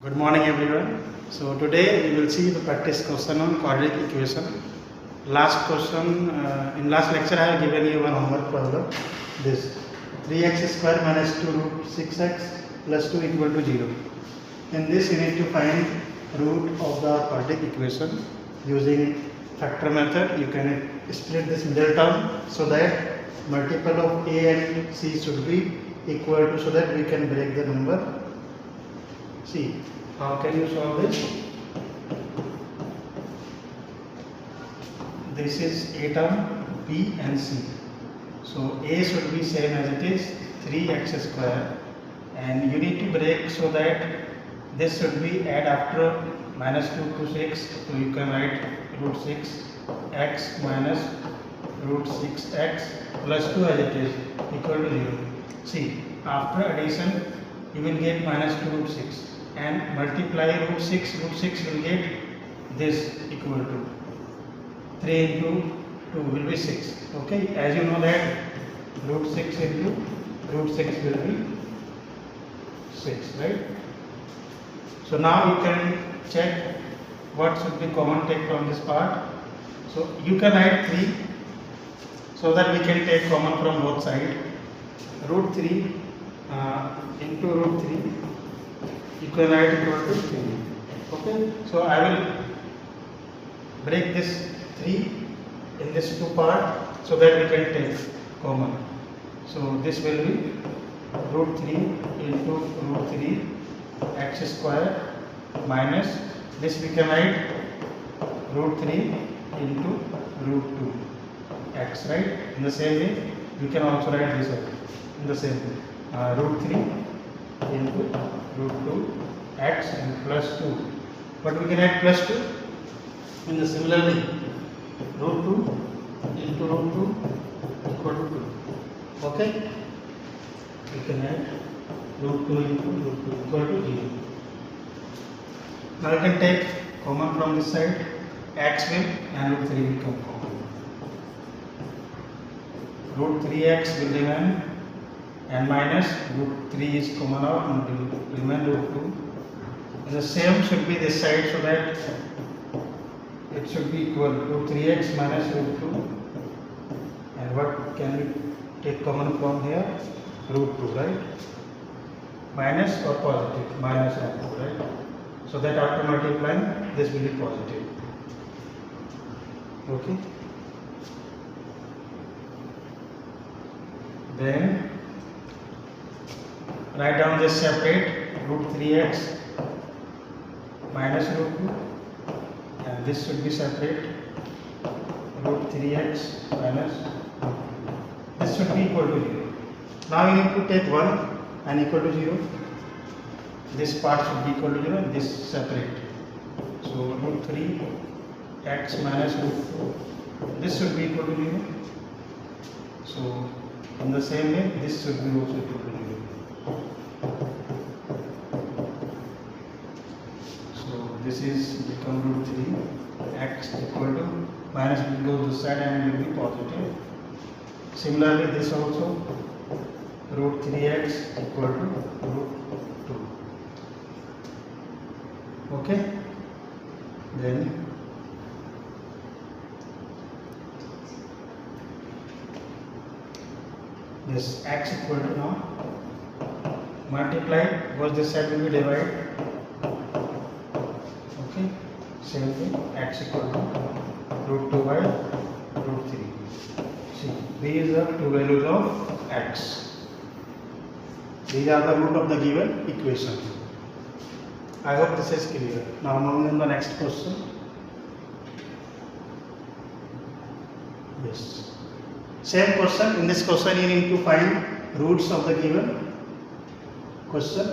Good morning everyone. So today we will see the practice question on quadratic equation. Last question, in last lecture I have given you one homework problem. This 3x square minus 2 root 6x plus 2 equal to 0. In this you need to find root of the quadratic equation using factor method. You can split this middle term so that multiple of a and c should be equal to, so that we can break the number. See, how can you solve this? This is a term, b and c. So a should be same as it is 3x square, and you need to break so that this should be add after minus 2 to 6. So you can write root 6 x minus root 6x plus 2 as it is equal to 0. See, after addition you will get minus 2 root 6 and multiply root 6 will get this equal to 3 into 2 will be 6. Okay, as you know that root 6 into root 6 will be 6, right? So now you can check what should be common take from this part. So you can add 3 so that we can take common from both sides. Root 3 into root 3 you can write equal to 3. Okay, so I will break this 3 in this two part so that we can take common. So this will be root 3 into root 3 x square minus this we can write root 3 into root 2 x, right? In the same way we can also write this in the same way, root 3 into root 2 x and plus 2, but we can add plus 2 in the similarly root 2 into root 2 equal to 2. Okay, we can add root 2 into root 2 equal to 0. Now you can take common from this side, x will and root 3 will come common. Root 3x will remain and minus root 3 is common out and will remain root 2. And the same should be this side so that it should be equal to 3x minus root 2. And what can we take common from here? Root 2, right? Minus or positive? Minus and 2, right? So that after multiplying this will be positive. Okay. Then write down this separate root 3x minus root 2, and this should be separate root 3x minus root 2. This should be equal to 0. Now you need to take 1 and equal to 0. This part should be equal to 0 and this separate. So root 3 x minus root 2, this should be equal to 0. So in the same way this should be also equal to 0. So this is become root 3 x equal to minus will go this side and will be positive. Similarly this also root 3x equal to root 2. Okay, then this x equal to now multiply because this side will be divided. Okay, same thing, x equal to root 2 by root 3. See, these are two values of x. These are the root of the given equation. I hope this is clear. Now moving on the next question. Yes. Same question. In this question you need to find roots of the given question,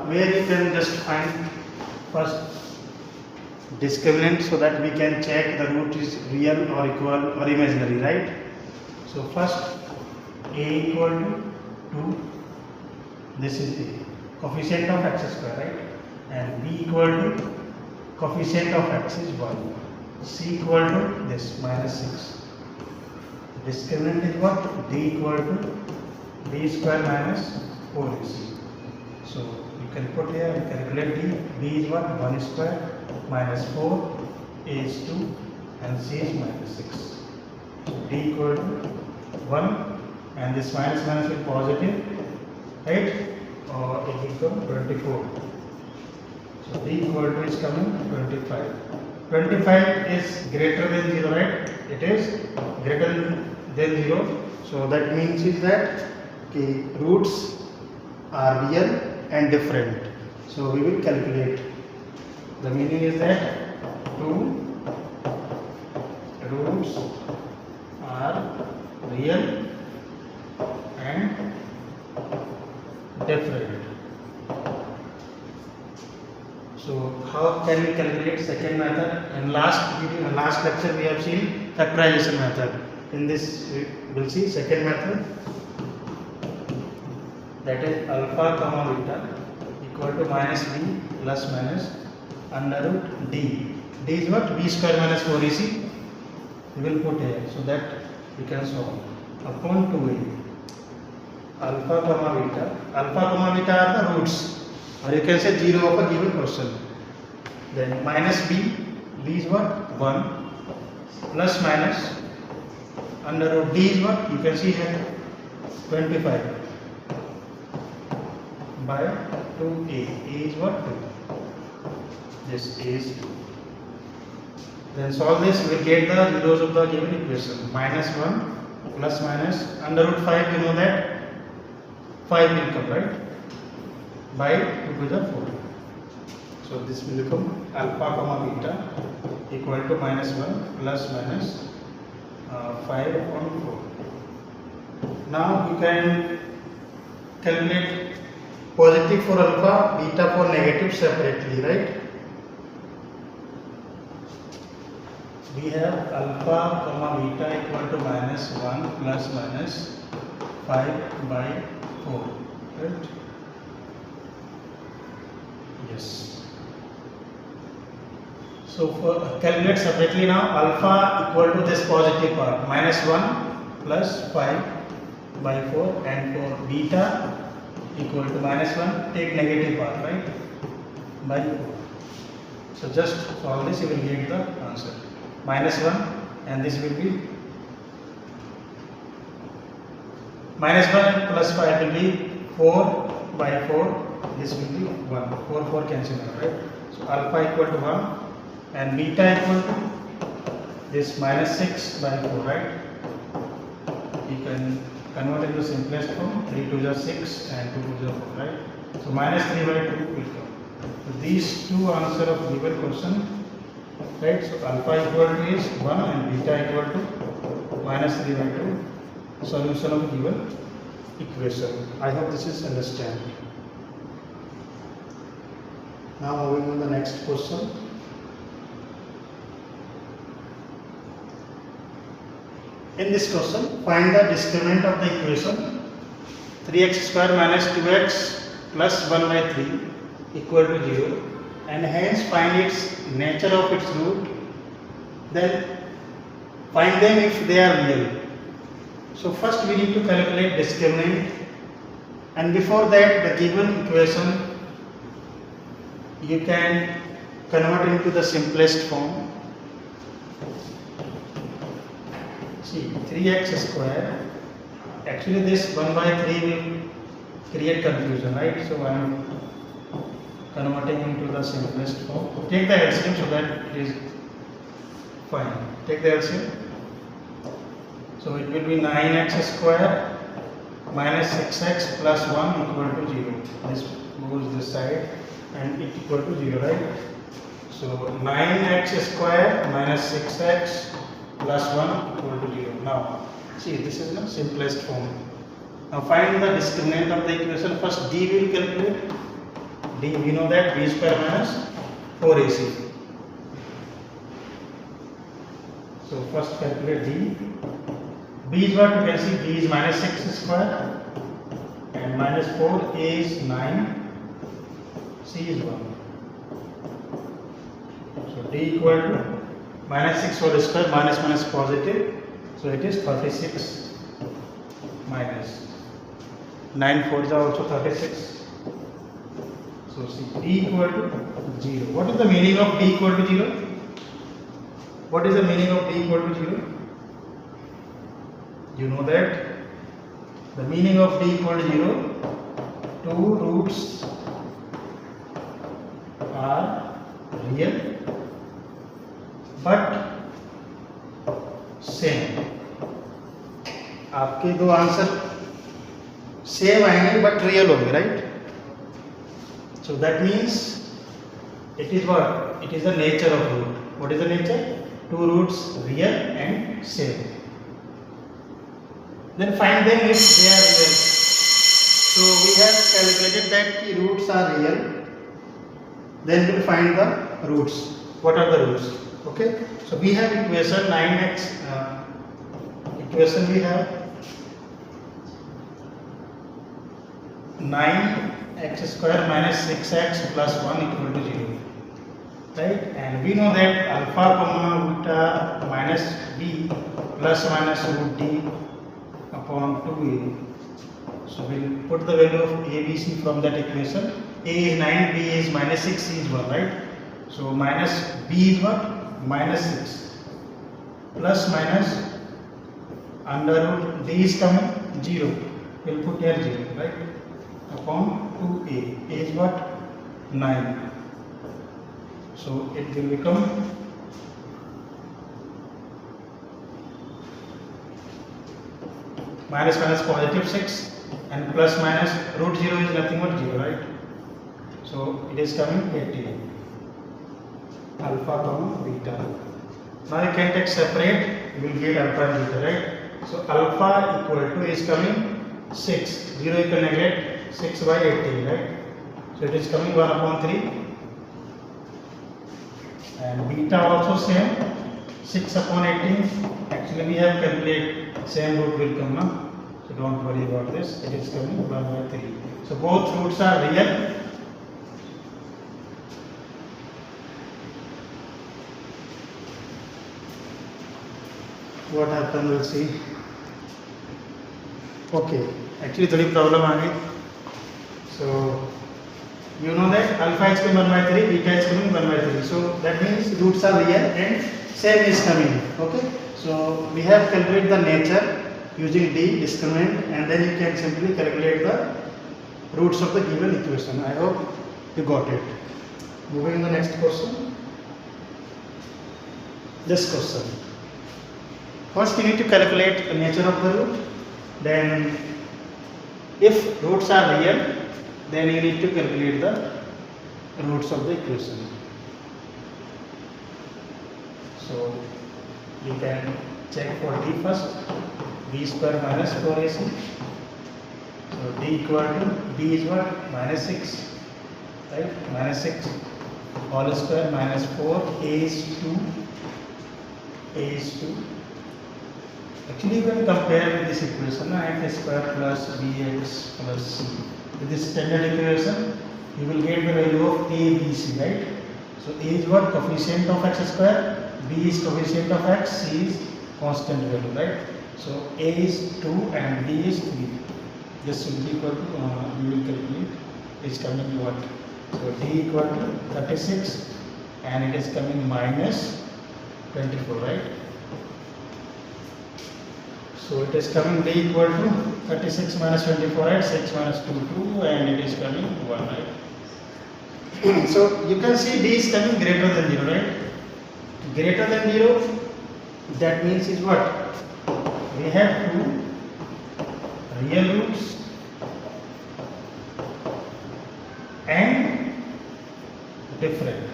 where you can just find first discriminant so that we can check the root is real or equal or imaginary, right? So first a equal to 2, this is a coefficient of x square, right? And b equal to coefficient of x is 1, c equal to this minus 6. Discriminant is what? D equal to d square minus 4ac. So we can put here and calculate D. B is what? 1 square minus 4, A is 2 and C is minus 6. So D equal to 1 and this minus minus will positive, right? Or it will become 24. So D equal to is coming 25. 25 is greater than 0, right? It is greater than 0. So that means is that the roots are real and different. So we will calculate. The meaning is that two roots are real and different. So how can we calculate second method? In last lecture we have seen factorization method. In this we will see second method, that is alpha comma beta equal to minus b plus minus under root d. D is what? B square minus 4ac. We will put here so that we can solve upon 2a. Alpha comma beta. Alpha comma beta are the roots, or you can say 0 of a given question. Then minus b. B is what? 1 plus minus under root d is what? You can see here 25 by 2a. A is what? 2. This is 2. Then solve this, we will get the zeros of the given equation. Minus 1 plus minus under root 5, we know that 5 will come, right? By 2 to the 4. So this will become alpha comma beta equal to minus 1 plus minus 5 upon 4. Now you can calculate positive for alpha, beta for negative separately, right? We have alpha comma beta equal to minus 1 plus minus 5 by 4, right? Yes. So for calculate separately now, alpha equal to this positive part, minus 1 plus 5 by 4, and for beta equal to minus 1, take negative part, right, by 4. So just solve this, you will get the answer. Minus 1 and this will be minus 1 plus 5 will be 4 by 4, this will be 1, 4 cancel out, right? So alpha equal to 1 and beta equal to this minus 6 by 4, right? You can convert into simplest form, 3 to the 6 and 2 to the 4, right? So minus 3 by 2 will come. So these two answer of given question, right? So alpha equal to is 1 and beta equal to minus 3 by 2, solution of given equation. I hope this is understand. Now moving on the next question. In this question, find the discriminant of the equation 3x square minus 2x plus 1 by 3 equal to 0, and hence find its nature of its root. Then find them if they are real. So first we need to calculate discriminant, and before that the given equation you can convert into the simplest form. See, 3x square, actually this 1 by 3 will create confusion, right? So I am converting into the simplest form. Take the LCM so that it is fine. Take the LCM. So it will be 9x square minus 6x plus 1 equal to 0. This goes this side and it equal to 0, right? So 9x square minus 6x plus 1 equal to 0. Now, see, this is the simplest form. Now find the discriminant of the equation. First d will calculate. D, we know that b square minus 4ac. So first calculate d. B is what? You can see b is minus 6 square and minus 4, a is 9, c is 1. So d equal to minus 6 whole square, minus positive, so it is 36 minus 9 4s are also 36. see d equal to 0. What is the meaning of d equal to 0? What is the meaning of d equal to 0? You know that the meaning of d equal to 0, two roots are real but same. आपके दो answer same आएंगे but real होंगे, right? So that means it is what? It is the nature of root. What is the nature? Two roots real and same. Then find them if they are real. So we have calculated that the roots are real. Then we'll find the roots. What are the roots? Okay. So we have equation 9x. Equation we have 9x square minus 6x plus 1 equal to 0. Right? And we know that alpha comma beta minus b plus minus root d upon 2a. So we'll put the value of a, b, c from that equation. A is 9, b is minus 6, c is 1, right? So minus b is what? Minus 6 plus minus under root d is coming 0. We'll put here 0, right? Upon 2a. A is what? 9. So it will become minus minus positive 6 and plus minus root 0 is nothing but 0, right? So it is coming 18. Alpha comma beta. Now you can take separate, you will get alpha and beta, right? So alpha equal to is coming 6. 0 you can neglect, 6 by 18, right? So it is coming 1 upon 3. And beta also same, 6 upon 18. Actually we have calculated same root will come now. So don't worry about this. It is coming 1 by 3. So both roots are real. What happened? We'll see. Okay. Actually थोड़ी problem आ गई. So you know that alpha is coming 1 by 3, beta is coming 1 by 3. So that means roots are real and same is coming. Okay. So we have calculated the nature using d discriminant, and then you can simply calculate the roots of the given equation. I hope you got it. Moving to the next question. This question. First you need to calculate the nature of the root. Then if roots are real, then you need to calculate the roots of the equation. So you can check for d first. B square minus 4ac. So d equal to b is what? Minus 6, right? Minus 6 all square minus 4. A is 2. A is 2. Actually you can compare with this equation, x square plus bx plus c. With this standard equation you will get the value of a, b, c, right? So a is what? Coefficient of x square. B is coefficient of x. C is constant value, right? So a is 2 and b is 3. This will be equal to, we will calculate, is coming to what? So d equal to 36 and it is coming minus 24, right? So it is coming d equal to 36 minus 24, right? 6 minus 2, 2 and it is coming 1, right? So you can see d is coming greater than 0, right? Greater than 0, that means is what? We have two real roots and different,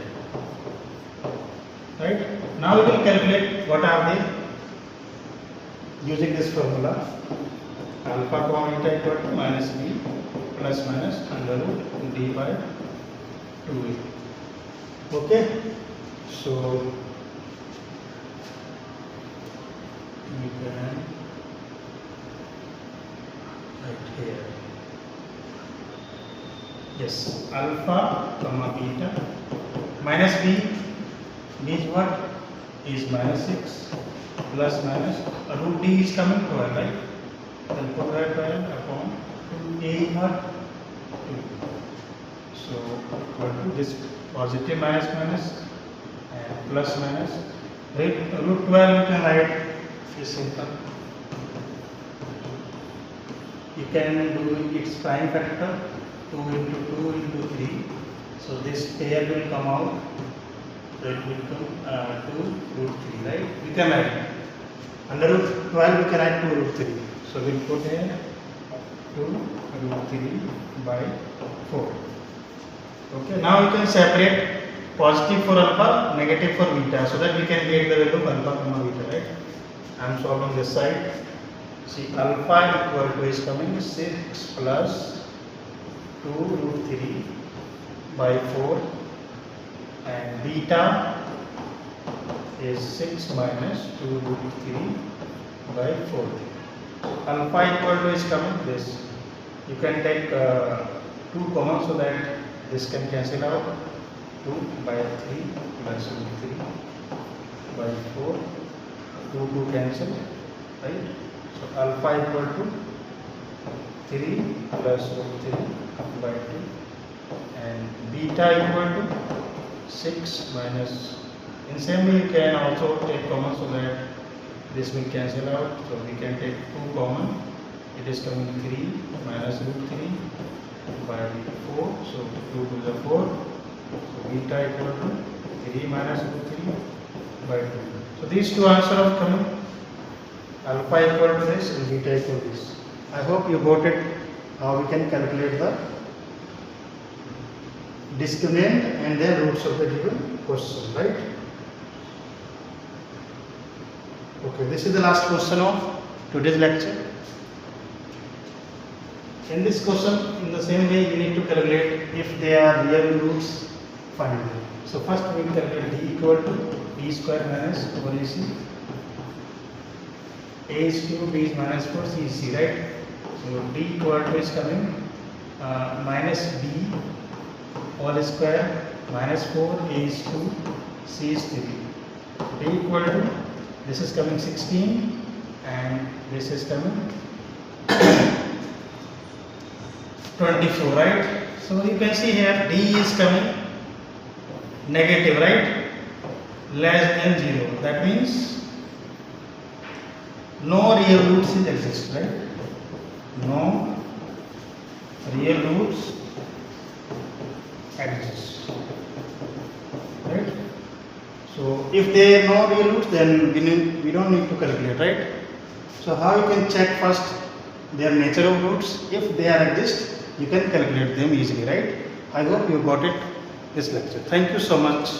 right? Now we will calculate what are they using this formula. Alpha comma beta equal to minus b plus minus under root d by 2a. Okay, so you can right here. Yes, alpha comma beta minus b. B is what? Is minus 6 plus minus root d is coming 12, right? Then put that 12 upon 2a is what? 2. So equal to this positive minus minus and plus minus. Root 12 you can write is simple. You can do its prime factor 2 into 2 into 3. So this pair will come out. So it will come 2 root 3, right? We can write under root 12 we can write 2 root 3. So we'll put here 2 root 3 by 4. Okay, now you can separate positive for alpha, negative for beta, so that we can get the value of alpha comma beta, right? I am solving this side. See, alpha equal to is coming 6 plus 2 root 3 by 4, and beta is 6 minus 2 root 3 by 4. Alpha equal to is coming this. You can take 2 common so that this can cancel out. 2 by 3 plus root 3 by 4. 2 cancel, right? So alpha equal to 3 plus root 3 by 2, and beta equal to 6 minus. In same way you can also take common so that this will cancel out. So we can take 2 common. It is coming 3 minus root 3 by 4. So 2 to the 4. So beta equal to 3 minus root 3 by 2. So these two answers are coming. Alpha equal to this and beta equal to this. I hope you got it. How we can calculate the discriminant and the roots of the given question, right? Okay, this is the last question of today's lecture. In this question, in the same way, you need to calculate if they are real roots finally. So first we will calculate d equal to b square minus 4ac. A is 2, b is minus 4, c is c, right? So d equal to is coming minus b all square minus 4, a is 2, c is 3. D equal to, this is coming 16 and this is coming 24, right? So you can see here d is coming negative, right? Less than 0. That means no real roots exist, right? No real roots exist, right? So if there are no real roots, then we don't need to calculate, right? So how you can check first their nature of roots? If they are exist, you can calculate them easily, right? I hope you got it this lecture. Thank you so much.